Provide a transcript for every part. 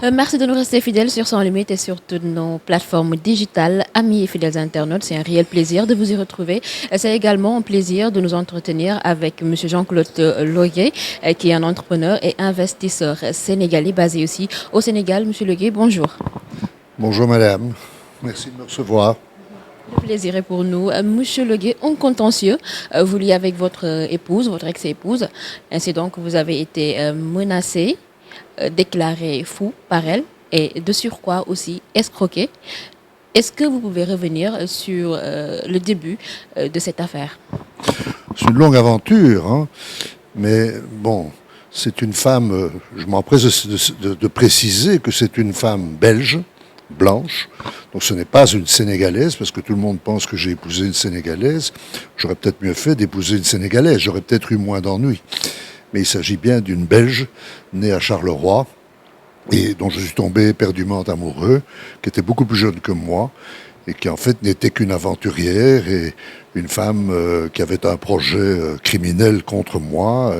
Merci de nous rester fidèles sur Sans Limite et sur toutes nos plateformes digitales. Amis et fidèles internautes, c'est un réel plaisir de vous y retrouver. C'est également un plaisir de nous entretenir avec M. Jean-Claude Loguet, qui est un entrepreneur et investisseur sénégalais basé aussi au Sénégal. M. Loguet, bonjour. Bonjour madame, merci de me recevoir. Le plaisir est pour nous. Monsieur Loguet, un contentieux, vous liez avec votre épouse, votre ex-épouse. Ainsi donc, vous avez été menacé, déclaré fou par elle et de surcroît aussi escroqué. Est-ce que vous pouvez revenir sur le début de cette affaire? C'est une longue aventure, hein, mais bon, c'est une femme, je m'empresse de préciser que c'est une femme belge, blanche, donc ce n'est pas une Sénégalaise, parce que tout le monde pense que j'ai épousé une Sénégalaise. J'aurais peut-être mieux fait d'épouser une Sénégalaise, j'aurais peut-être eu moins d'ennuis. Mais il s'agit bien d'une Belge née à Charleroi et dont je suis tombé éperdument amoureux, qui était beaucoup plus jeune que moi et qui en fait n'était qu'une aventurière et une femme qui avait un projet criminel contre moi.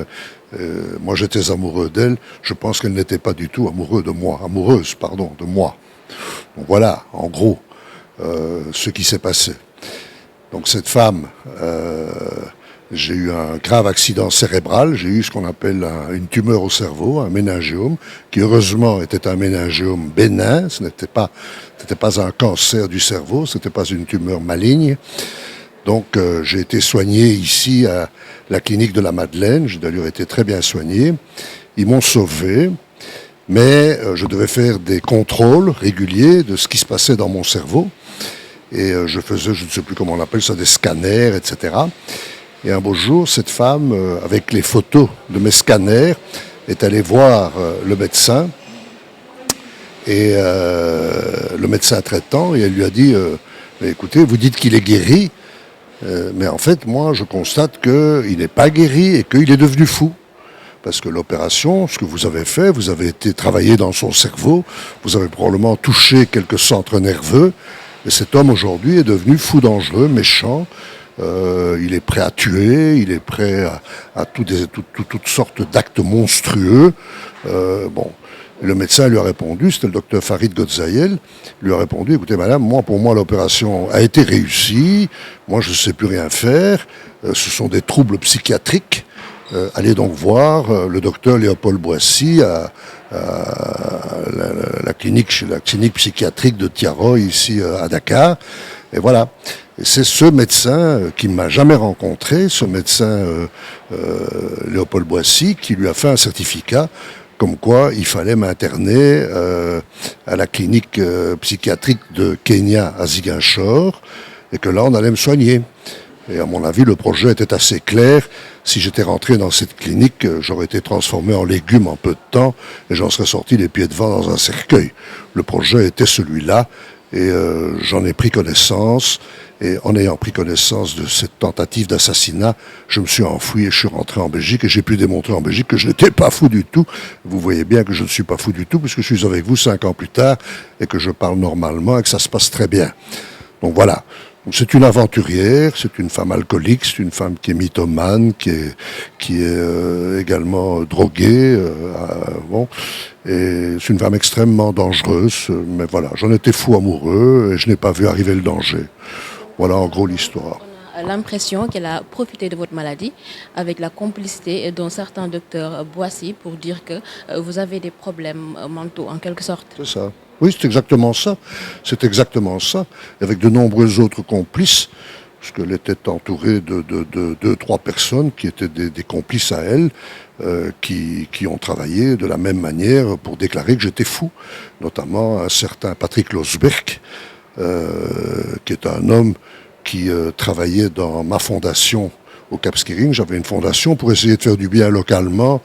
Moi j'étais amoureux d'elle, je pense qu'elle n'était pas du tout amoureuse de moi. Donc voilà, en gros, ce qui s'est passé. Donc cette femme, j'ai eu un grave accident cérébral, j'ai eu ce qu'on appelle une tumeur au cerveau, un méningiome, qui heureusement était un méningiome bénin, ce n'était pas un cancer du cerveau, ce n'était pas une tumeur maligne. Donc j'ai été soigné ici à la clinique de la Madeleine, j'ai d'ailleurs été très bien soigné. Ils m'ont sauvé, mais je devais faire des contrôles réguliers de ce qui se passait dans mon cerveau. Et je faisais, je ne sais plus comment on appelle ça, des scanners, etc. Et un beau jour, cette femme, avec les photos de mes scanners, est allée voir le médecin, et le médecin traitant, et elle lui a dit écoutez, vous dites qu'il est guéri, mais en fait, moi, je constate qu'il n'est pas guéri et qu'il est devenu fou. Parce que l'opération, ce que vous avez fait, vous avez été travailler dans son cerveau, vous avez probablement touché quelques centres nerveux, et cet homme aujourd'hui est devenu fou dangereux, méchant. Il est prêt à tuer, il est prêt à toutes sortes d'actes monstrueux. Bon, le médecin lui a répondu, c'était le docteur Farid Godzayel, lui a répondu, écoutez madame, pour moi l'opération a été réussie, moi je ne sais plus rien faire, ce sont des troubles psychiatriques. Allez donc voir le docteur Léopold Boissy à la clinique psychiatrique de Tiaroy ici à Dakar. Et voilà. Et c'est ce médecin qui ne m'a jamais rencontré, ce médecin Léopold Boissy, qui lui a fait un certificat comme quoi il fallait m'interner à la clinique psychiatrique de Kenya à Ziguinchor et que là on allait me soigner. Et à mon avis, le projet était assez clair. Si j'étais rentré dans cette clinique, j'aurais été transformé en légume en peu de temps et j'en serais sorti les pieds devant dans un cercueil. Le projet était celui-là et j'en ai pris connaissance. Et en ayant pris connaissance de cette tentative d'assassinat, je me suis enfoui et je suis rentré en Belgique et j'ai pu démontrer en Belgique que je n'étais pas fou du tout. Vous voyez bien que je ne suis pas fou du tout puisque je suis avec vous 5 ans plus tard et que je parle normalement et que ça se passe très bien. Donc voilà. C'est une aventurière, c'est une femme alcoolique, c'est une femme qui est mythomane, qui est également droguée, bon, et c'est une femme extrêmement dangereuse, mais voilà, j'en étais fou amoureux et je n'ai pas vu arriver le danger. Voilà en gros l'histoire. On a l'impression qu'elle a profité de votre maladie avec la complicité d'un certain docteur Boissy pour dire que vous avez des problèmes mentaux en quelque sorte. C'est ça. Oui, c'est exactement ça. C'est exactement ça. Avec de nombreux autres complices, parce qu'elle était entourée de 2-3 personnes qui étaient des complices à elle, qui ont travaillé de la même manière pour déclarer que j'étais fou. Notamment un certain Patrick Losberg, qui est un homme qui travaillait dans ma fondation au Cap Skirring. J'avais une fondation pour essayer de faire du bien localement.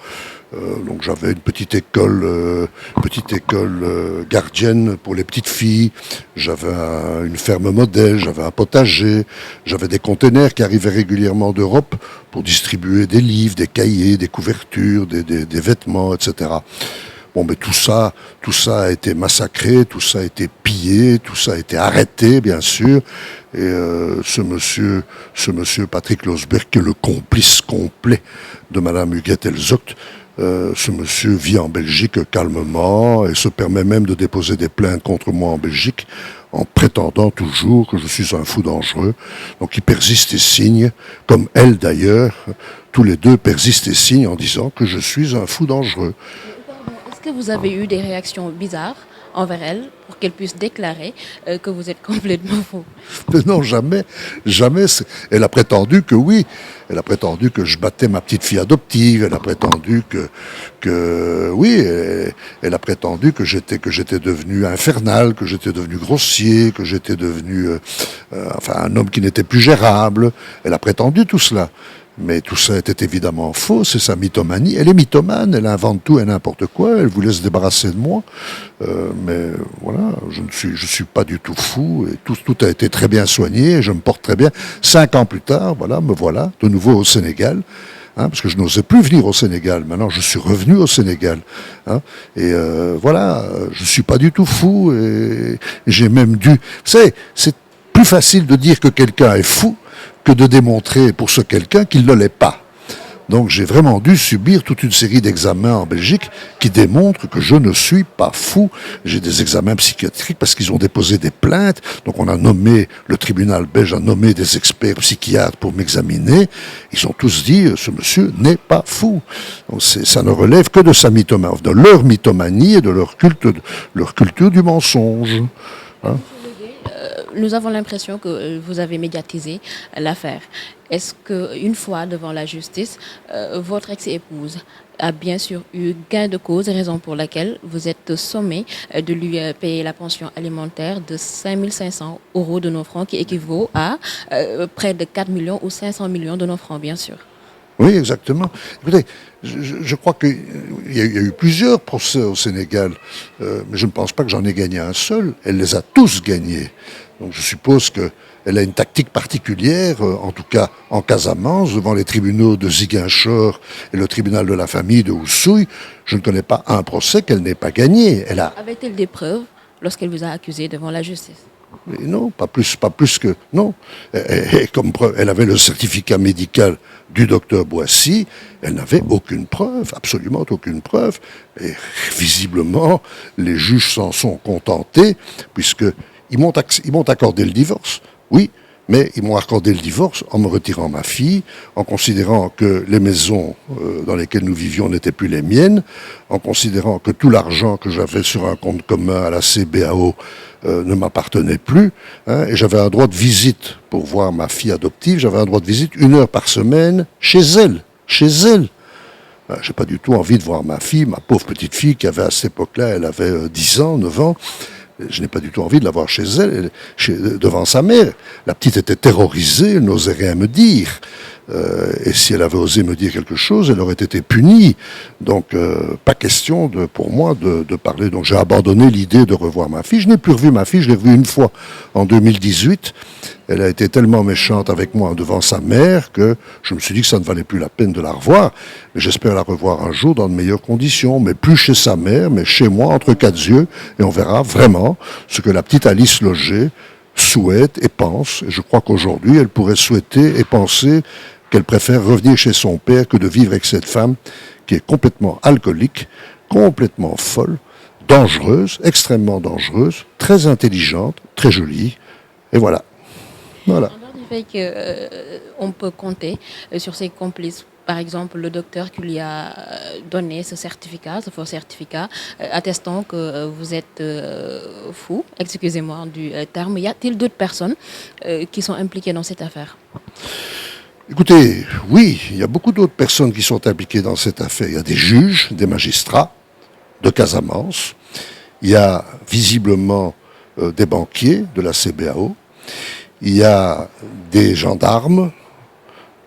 Donc j'avais une petite école gardienne pour les petites filles, j'avais une ferme modèle, j'avais un potager, j'avais des containers qui arrivaient régulièrement d'Europe pour distribuer des livres, des cahiers, des couvertures, des vêtements, etc. Bon, mais tout ça a été massacré, tout ça a été pillé, tout ça a été arrêté, bien sûr. Et ce monsieur Patrick Losberg, qui est le complice complet de Madame Huguette Elzocht, Ce monsieur vit en Belgique calmement et se permet même de déposer des plaintes contre moi en Belgique en prétendant toujours que je suis un fou dangereux. Donc il persiste et signe, comme elle d'ailleurs, tous les deux persistent et signent en disant que je suis un fou dangereux. Est-ce que vous avez eu des réactions bizarres envers elle pour qu'elle puisse déclarer que vous êtes complètement fou? Mais non, jamais, jamais. Elle a prétendu que oui. Elle a prétendu que je battais ma petite fille adoptive. Elle a prétendu que oui. Elle a prétendu que j'étais devenu infernal, que j'étais devenu grossier, que j'étais devenu, enfin, un homme qui n'était plus gérable. Elle a prétendu tout cela. Mais tout ça était évidemment faux, c'est sa mythomanie. Elle est mythomane, elle invente tout et n'importe quoi, elle voulait se débarrasser de moi. Mais voilà, je suis pas du tout fou, et tout a été très bien soigné, et je me porte très bien. 5 ans plus tard, voilà, me voilà de nouveau au Sénégal. Parce que je n'osais plus venir au Sénégal. Maintenant, je suis revenu au Sénégal. Et voilà, je suis pas du tout fou, et j'ai même dû... C'est plus facile de dire que quelqu'un est fou que de démontrer pour ce quelqu'un qu'il ne l'est pas. Donc j'ai vraiment dû subir toute une série d'examens en Belgique qui démontrent que je ne suis pas fou. J'ai des examens psychiatriques parce qu'ils ont déposé des plaintes. Donc on a nommé, le tribunal belge a nommé des experts psychiatres pour m'examiner. Ils ont tous dit, ce monsieur n'est pas fou. Donc ça ne relève que de sa mythomanie, de leur mythomanie et de leur culture du mensonge. Nous avons l'impression que vous avez médiatisé l'affaire. Est-ce qu'une fois devant la justice, votre ex-épouse a bien sûr eu gain de cause, raison pour laquelle vous êtes sommé de lui payer la pension alimentaire de 5 500 € de nos francs, qui équivaut à près de 4 millions ou 500 millions de nos francs, bien sûr? Oui, exactement. Écoutez, je crois qu'il y a eu plusieurs procès au Sénégal, mais je ne pense pas que j'en ai gagné un seul. Elle les a tous gagnés. Donc je suppose qu'elle a une tactique particulière, en tout cas en Casamance, devant les tribunaux de Ziguinchor et le tribunal de la famille de Oussouye. Je ne connais pas un procès qu'elle n'ait pas gagné. Avait-elle des preuves lorsqu'elle vous a accusé devant la justice? Mais non, pas plus que... Non. Et comme preuve, elle avait le certificat médical du docteur Boissy, elle n'avait aucune preuve, absolument aucune preuve. Et visiblement, les juges s'en sont contentés, puisqu'ils m'ont accordé le divorce, oui, mais ils m'ont accordé le divorce en me retirant ma fille, en considérant que les maisons dans lesquelles nous vivions n'étaient plus les miennes, en considérant que tout l'argent que j'avais sur un compte commun à la CBAO ne m'appartenait plus, et j'avais un droit de visite pour voir ma fille adoptive, j'avais un droit de visite 1 heure par semaine chez elle. J'ai pas du tout envie de voir ma fille, ma pauvre petite fille qui avait à cette époque-là, elle avait 10 ans, 9 ans. Je n'ai pas du tout envie de la voir chez elle, devant sa mère. La petite était terrorisée, elle n'osait rien me dire. Et si elle avait osé me dire quelque chose, elle aurait été punie. Donc, pas question pour moi de parler. Donc, j'ai abandonné l'idée de revoir ma fille. Je n'ai plus revu ma fille, je l'ai revue une fois en 2018. Elle a été tellement méchante avec moi devant sa mère que je me suis dit que ça ne valait plus la peine de la revoir. Mais j'espère la revoir un jour dans de meilleures conditions, mais plus chez sa mère, mais chez moi, entre 4 yeux, et on verra vraiment ce que la petite Alice Loger souhaite et pense. Et je crois qu'aujourd'hui, elle pourrait souhaiter et penser qu'elle préfère revenir chez son père que de vivre avec cette femme qui est complètement alcoolique, complètement folle, dangereuse, extrêmement dangereuse, très intelligente, très jolie, et voilà. Voilà. En dehors du fait qu'on peut compter sur ses complices, par exemple le docteur qui lui a donné ce certificat, ce faux certificat, attestant que vous êtes fou, excusez-moi du terme, y a-t-il d'autres personnes qui sont impliquées dans cette affaire? Écoutez, oui, il y a beaucoup d'autres personnes qui sont impliquées dans cette affaire. Il y a des juges, des magistrats de Casamance, il y a visiblement des banquiers de la CBAO, il y a des gendarmes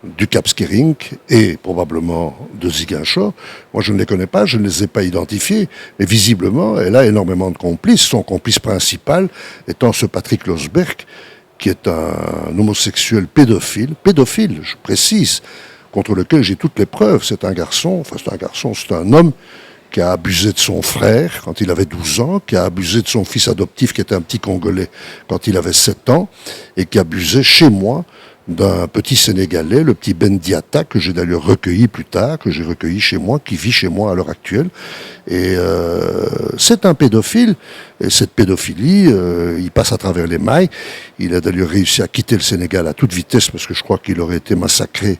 du Cap Skirring et probablement de Ziguinchor. Moi, je ne les connais pas, je ne les ai pas identifiés, mais visiblement, elle a énormément de complices. Son complice principal étant ce Patrick Losberg, qui est un homosexuel pédophile, je précise, contre lequel j'ai toutes les preuves. C'est un homme qui a abusé de son frère quand il avait 12 ans, qui a abusé de son fils adoptif qui était un petit Congolais quand il avait 7 ans, et qui abusait chez moi d'un petit Sénégalais, le petit Ben Diatta, que j'ai d'ailleurs recueilli plus tard, que j'ai recueilli chez moi, qui vit chez moi à l'heure actuelle. Et c'est un pédophile, et cette pédophilie, il passe à travers les mailles. Il a d'ailleurs réussi à quitter le Sénégal à toute vitesse, parce que je crois qu'il aurait été massacré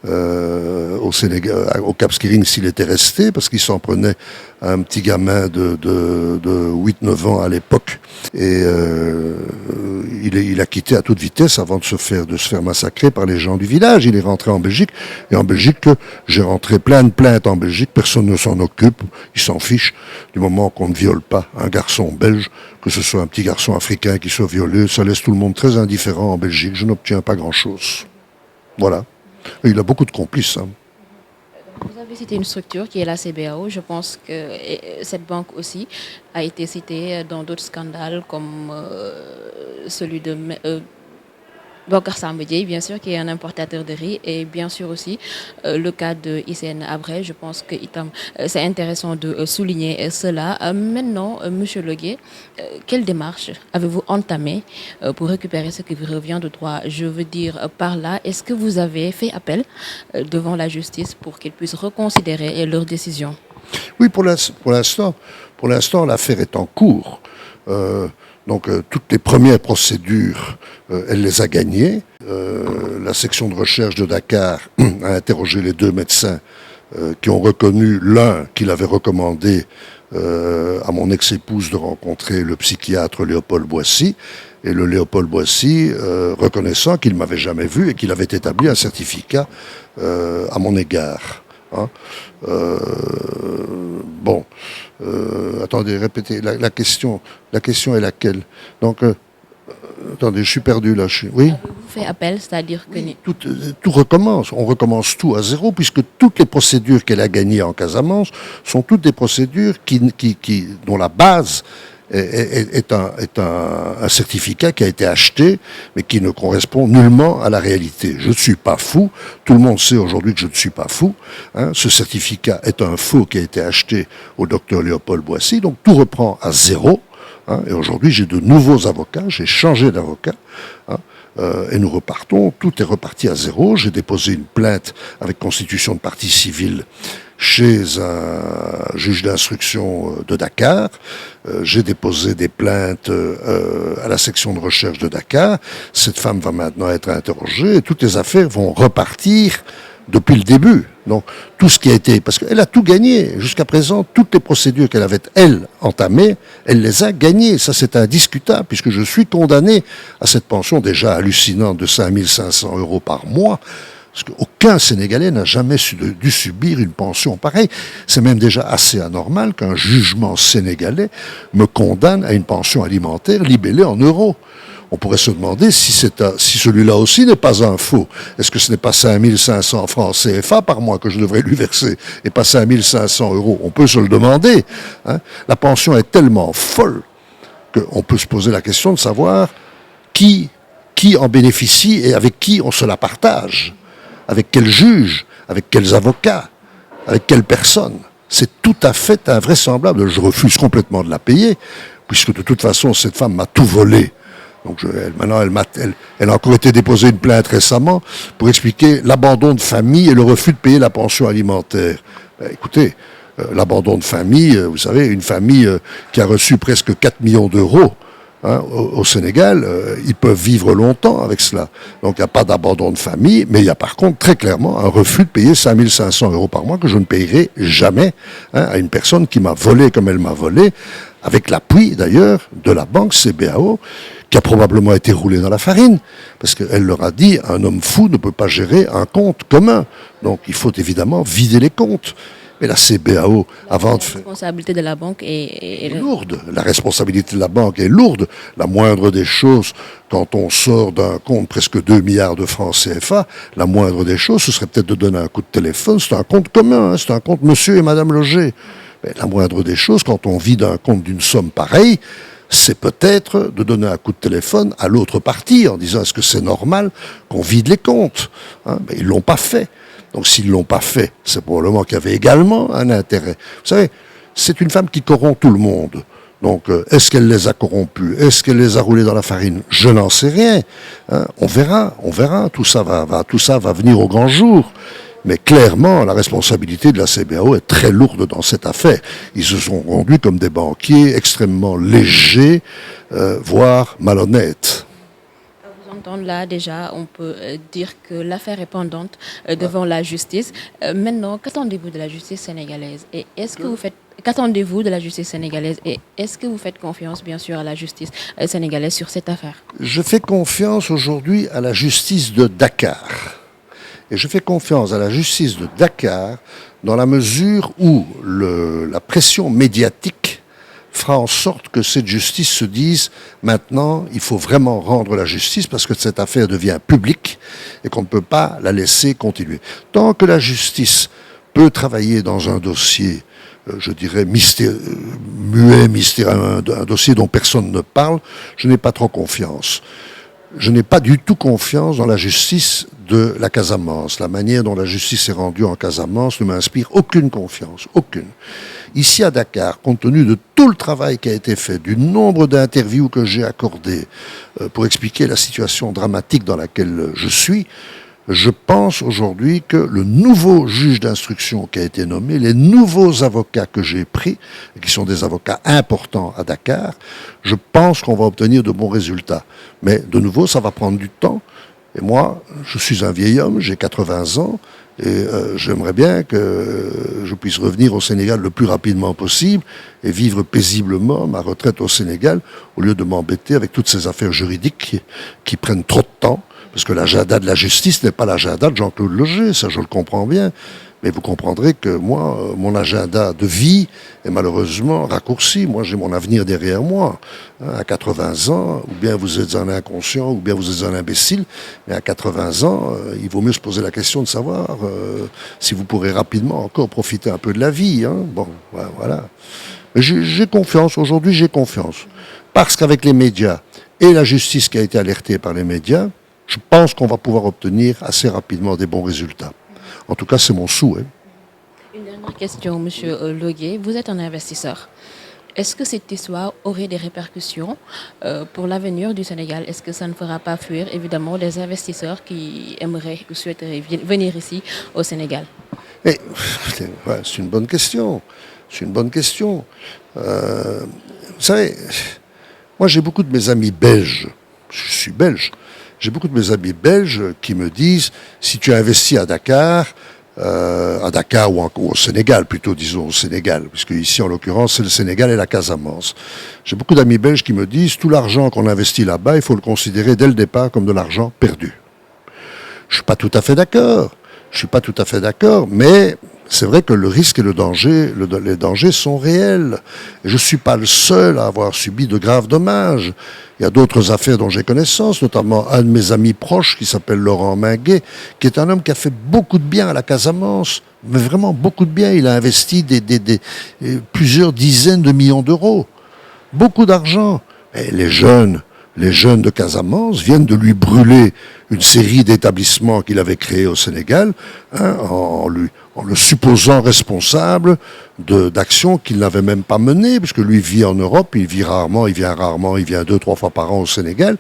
au Sénégal, au Cap Skirring s'il était resté, parce qu'il s'en prenait à un petit gamin de 8-9 ans à l'époque. Et il a quitté à toute vitesse avant de se faire massacrer par les gens du village. Il est rentré en Belgique, et en Belgique, j'ai rentré plein de plaintes en Belgique, personne ne s'en occupe, ils s'en fichent du moment qu'on ne viole pas un garçon belge, que ce soit un petit garçon africain qui soit violé, ça laisse tout le monde très indifférent en Belgique, je n'obtiens pas grand-chose. Voilà. Et il a beaucoup de complices, hein. Vous avez cité une structure qui est la CBAO. Je pense que cette banque aussi a été citée dans d'autres scandales comme celui de Bocar Samba Dièye, bien sûr, qui est un importateur de riz, et bien sûr aussi le cas de Hissène Habré. Je pense que c'est intéressant de souligner cela. Maintenant, Monsieur Legué, quelle démarche avez-vous entamée pour récupérer ce qui vous revient de droit? Je veux dire par là, est-ce que vous avez fait appel devant la justice pour qu'ils puissent reconsidérer leur décision? Oui, pour l'instant, l'affaire est en cours. Donc toutes les premières procédures, elle les a gagnées. La section de recherche de Dakar a interrogé les deux médecins qui ont reconnu l'un qu'il avait recommandé à mon ex-épouse de rencontrer le psychiatre Léopold Boissy, et le Léopold Boissy reconnaissant qu'il ne m'avait jamais vu et qu'il avait établi un certificat à mon égard. Hein. Bon, attendez, répétez, la question est laquelle? Donc, attendez, je suis perdu là. Oui. Avez-vous fait appel, c'est-à-dire que... Oui, tout recommence, on recommence tout à zéro, puisque toutes les procédures qu'elle a gagnées en Casamance sont toutes des procédures dont la base est un certificat qui a été acheté, mais qui ne correspond nullement à la réalité. Je ne suis pas fou, tout le monde sait aujourd'hui que je ne suis pas fou. Hein. Ce certificat est un faux qui a été acheté au docteur Léopold Boissy, donc tout reprend à zéro. Hein. Et aujourd'hui, j'ai de nouveaux avocats, j'ai changé d'avocat. Hein. Et nous repartons, tout est reparti à zéro. J'ai déposé une plainte avec constitution de partie civile chez un juge d'instruction de Dakar. J'ai déposé des plaintes à la section de recherche de Dakar. Cette femme va maintenant être interrogée et toutes les affaires vont repartir depuis le début. Donc, tout ce qui a été... Parce qu'elle a tout gagné. Jusqu'à présent, toutes les procédures qu'elle avait, elle, entamées, elle les a gagnées. Ça, c'est indiscutable, puisque je suis condamné à cette pension déjà hallucinante de 5 500 € par mois. Parce qu'aucun Sénégalais n'a jamais dû subir une pension pareille. C'est même déjà assez anormal qu'un jugement sénégalais me condamne à une pension alimentaire libellée en euros. On pourrait se demander si celui-là aussi n'est pas un faux. Est-ce que ce n'est pas 5 500 francs CFA par mois que je devrais lui verser et pas 5 500 €? On peut se le demander. Hein. La pension est tellement folle qu'on peut se poser la question de savoir qui en bénéficie et avec qui on se la partage. Avec quel juge, avec quels avocats, avec quelle personne. C'est tout à fait invraisemblable. Je refuse complètement de la payer, puisque de toute façon, cette femme m'a tout volé. Donc elle a encore été déposée une plainte récemment pour expliquer l'abandon de famille et le refus de payer la pension alimentaire. Écoutez, l'abandon de famille, vous savez, une famille qui a reçu presque 4 millions d'euros hein, au Sénégal, ils peuvent vivre longtemps avec cela. Donc il n'y a pas d'abandon de famille, mais il y a par contre très clairement un refus de payer 5 500 € par mois que je ne payerai jamais hein, à une personne qui m'a volé comme elle m'a volé, avec l'appui d'ailleurs de la banque CBAO, qui a probablement été roulé dans la farine, parce qu'elle leur a dit, un homme fou ne peut pas gérer un compte commun. Donc il faut évidemment vider les comptes. Mais la CBAO, avant de faire... La responsabilité de la banque est lourde. La responsabilité de la banque est lourde. La moindre des choses, quand on sort d'un compte presque 2 milliards de francs CFA, la moindre des choses, ce serait peut-être de donner un coup de téléphone. C'est un compte commun, hein, c'est un compte monsieur et madame Loger. Mais la moindre des choses, quand on vit d'un compte d'une somme pareille, c'est peut-être de donner un coup de téléphone à l'autre partie en disant est-ce que c'est normal qu'on vide les comptes hein. Mais ils ne l'ont pas fait. Donc s'ils ne l'ont pas fait, c'est probablement qu'il y avait également un intérêt. Vous savez, c'est une femme qui corrompt tout le monde. Donc, est-ce qu'elle les a corrompus? Est-ce qu'elle les a roulés dans la farine? Je n'en sais rien. Hein. On verra. Tout ça va venir au grand jour. Mais clairement, la responsabilité de la CBAO est très lourde dans cette affaire. Ils se sont conduits comme des banquiers extrêmement légers, voire malhonnêtes. Vous entendre là, déjà, on peut dire que l'affaire est pendante devant la justice. Maintenant, qu'attendez-vous de la justice sénégalaise? Et est-ce que qu'attendez-vous de la justice sénégalaise? Et est-ce que vous faites confiance, bien sûr, à la justice sénégalaise sur cette affaire? Je fais confiance aujourd'hui à la justice de Dakar. Et je fais confiance à la justice de Dakar dans la mesure où la pression médiatique fera en sorte que cette justice se dise maintenant il faut vraiment rendre la justice parce que cette affaire devient publique et qu'on ne peut pas la laisser continuer. Tant que la justice peut travailler dans un dossier, je dirais muet, mystérieux, un dossier dont personne ne parle, je n'ai pas trop confiance. Je n'ai pas du tout confiance dans la justice de la Casamance. La manière dont la justice est rendue en Casamance ne m'inspire aucune confiance, aucune. Ici à Dakar, compte tenu de tout le travail qui a été fait, du nombre d'interviews que j'ai accordées pour expliquer la situation dramatique dans laquelle je suis, je pense aujourd'hui que le nouveau juge d'instruction qui a été nommé, les nouveaux avocats que j'ai pris, qui sont des avocats importants à Dakar, je pense qu'on va obtenir de bons résultats. Mais de nouveau, ça va prendre du temps. Et moi, je suis un vieil homme, j'ai 80 ans, et j'aimerais bien que je puisse revenir au Sénégal le plus rapidement possible et vivre paisiblement ma retraite au Sénégal, au lieu de m'embêter avec toutes ces affaires juridiques qui prennent trop de temps. Parce que l'agenda de la justice n'est pas l'agenda de Jean-Claude Leger, ça je le comprends bien. Mais vous comprendrez que moi, mon agenda de vie est malheureusement raccourci. Moi, j'ai mon avenir derrière moi. À 80 ans, ou bien vous êtes un inconscient, ou bien vous êtes un imbécile. Mais à 80 ans, il vaut mieux se poser la question de savoir si vous pourrez rapidement encore profiter un peu de la vie. Hein. Bon, voilà. Mais j'ai confiance, aujourd'hui j'ai confiance. Parce qu'avec les médias et la justice qui a été alertée par les médias, je pense qu'on va pouvoir obtenir assez rapidement des bons résultats. En tout cas, c'est mon souhait. Une dernière question, Monsieur Logué. Vous êtes un investisseur. Est-ce que cette histoire aurait des répercussions pour l'avenir du Sénégal? Est-ce que ça ne fera pas fuir, évidemment, des investisseurs qui aimeraient ou souhaiteraient venir ici au Sénégal? Mais, c'est une bonne question. C'est une bonne question. Vous savez, moi j'ai beaucoup de mes amis belges. Je suis belge. J'ai beaucoup de mes amis belges qui me disent, si tu investis à Dakar ou au Sénégal, plutôt disons au Sénégal, puisque ici en l'occurrence c'est le Sénégal et la Casamance. J'ai beaucoup d'amis belges qui me disent, tout l'argent qu'on investit là-bas, il faut le considérer dès le départ comme de l'argent perdu. Je suis pas tout à fait d'accord, mais c'est vrai que le risque et le danger, les dangers sont réels. Et je ne suis pas le seul à avoir subi de graves dommages. Il y a d'autres affaires dont j'ai connaissance, notamment un de mes amis proches qui s'appelle Laurent Minguet, qui est un homme qui a fait beaucoup de bien à la Casamance, mais vraiment beaucoup de bien. Il a investi plusieurs dizaines de millions d'euros. Beaucoup d'argent. Et les jeunes de Casamance viennent de lui brûler une série d'établissements qu'il avait créés au Sénégal, hein, en le supposant responsable d'actions qu'il n'avait même pas menées, puisque lui vit en Europe, il vient rarement, il vient 2-3 fois par an au Sénégal,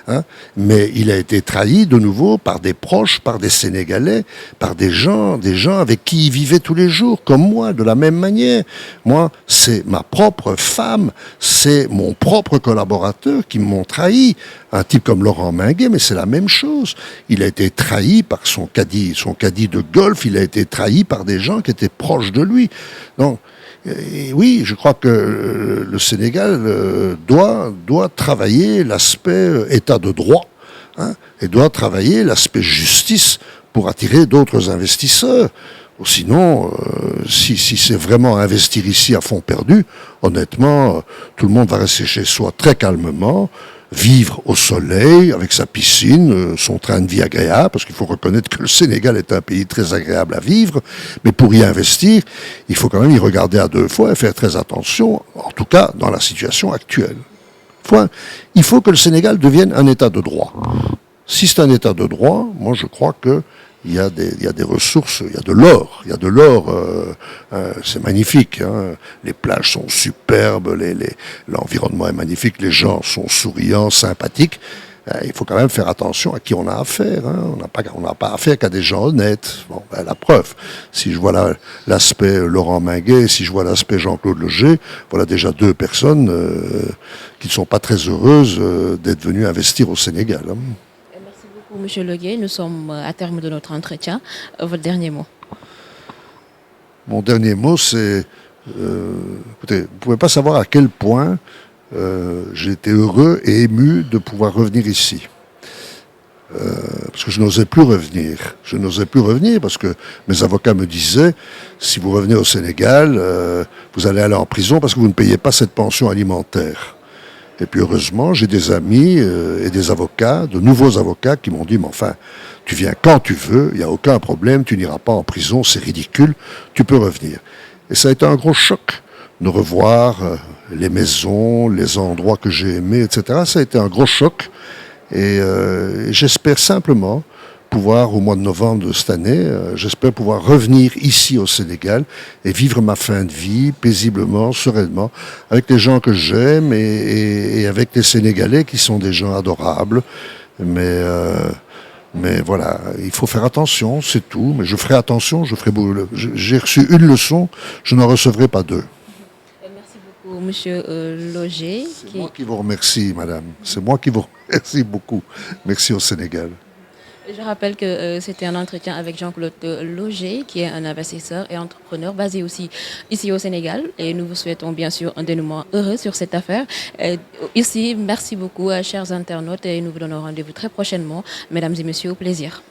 hein, mais il a été trahi de nouveau par des proches, par des Sénégalais, par des gens avec qui il vivait tous les jours, comme moi, de la même manière. Moi, c'est ma propre femme, c'est mon propre collaborateur qui m'ont trahi. Un type comme Laurent Minguet, mais c'est la même chose. Il a été trahi par son caddie de golf, il a été trahi par des gens qui étaient proches de lui. Donc, oui, je crois que le Sénégal doit travailler l'aspect état de droit, hein, et doit travailler l'aspect justice pour attirer d'autres investisseurs. Sinon, si c'est vraiment investir ici à fond perdu, honnêtement, tout le monde va rester chez soi très calmement, vivre au soleil, avec sa piscine, son train de vie agréable, parce qu'il faut reconnaître que le Sénégal est un pays très agréable à vivre, mais pour y investir, il faut quand même y regarder à deux fois et faire très attention, en tout cas dans la situation actuelle. Il faut que le Sénégal devienne un État de droit. Si c'est un État de droit, moi je crois que il y a des ressources, il y a de l'or, c'est magnifique, hein. Les plages sont superbes, l'environnement est magnifique, les gens sont souriants, sympathiques. Il faut quand même faire attention à qui on a affaire, hein. On n'a pas affaire qu'à des gens honnêtes. Bon, ben, la preuve, si je vois l'aspect Laurent Minguet, si je vois l'aspect Jean-Claude Loger, voilà déjà deux personnes qui ne sont pas très heureuses d'être venues investir au Sénégal, hein. Merci beaucoup, Monsieur Loguet. Nous sommes à terme de notre entretien. Votre dernier mot. Mon dernier mot, c'est, écoutez, vous ne pouvez pas savoir à quel point j'ai été heureux et ému de pouvoir revenir ici. Parce que je n'osais plus revenir. Je n'osais plus revenir parce que mes avocats me disaient, si vous revenez au Sénégal, vous allez aller en prison parce que vous ne payez pas cette pension alimentaire. Et puis heureusement, j'ai des amis et des avocats, de nouveaux avocats qui m'ont dit, mais enfin, tu viens quand tu veux, il n'y a aucun problème, tu n'iras pas en prison, c'est ridicule, tu peux revenir. Et ça a été un gros choc de revoir les maisons, les endroits que j'ai aimés, etc. Ça a été un gros choc. Et j'espère simplement pouvoir, au mois de novembre de cette année, j'espère pouvoir revenir ici au Sénégal et vivre ma fin de vie paisiblement, sereinement, avec les gens que j'aime et avec les Sénégalais qui sont des gens adorables. Mais voilà, il faut faire attention, c'est tout. Mais je ferai attention, j'ai reçu une leçon, je n'en recevrai pas deux. Merci beaucoup, Monsieur Loger. C'est moi qui vous remercie, madame. C'est moi qui vous remercie beaucoup. Merci au Sénégal. Je rappelle que c'était un entretien avec Jean-Claude Loger, qui est un investisseur et entrepreneur basé aussi ici au Sénégal. Et nous vous souhaitons bien sûr un dénouement heureux sur cette affaire. Ici, merci beaucoup, chers internautes, et nous vous donnons rendez-vous très prochainement. Mesdames et messieurs, au plaisir.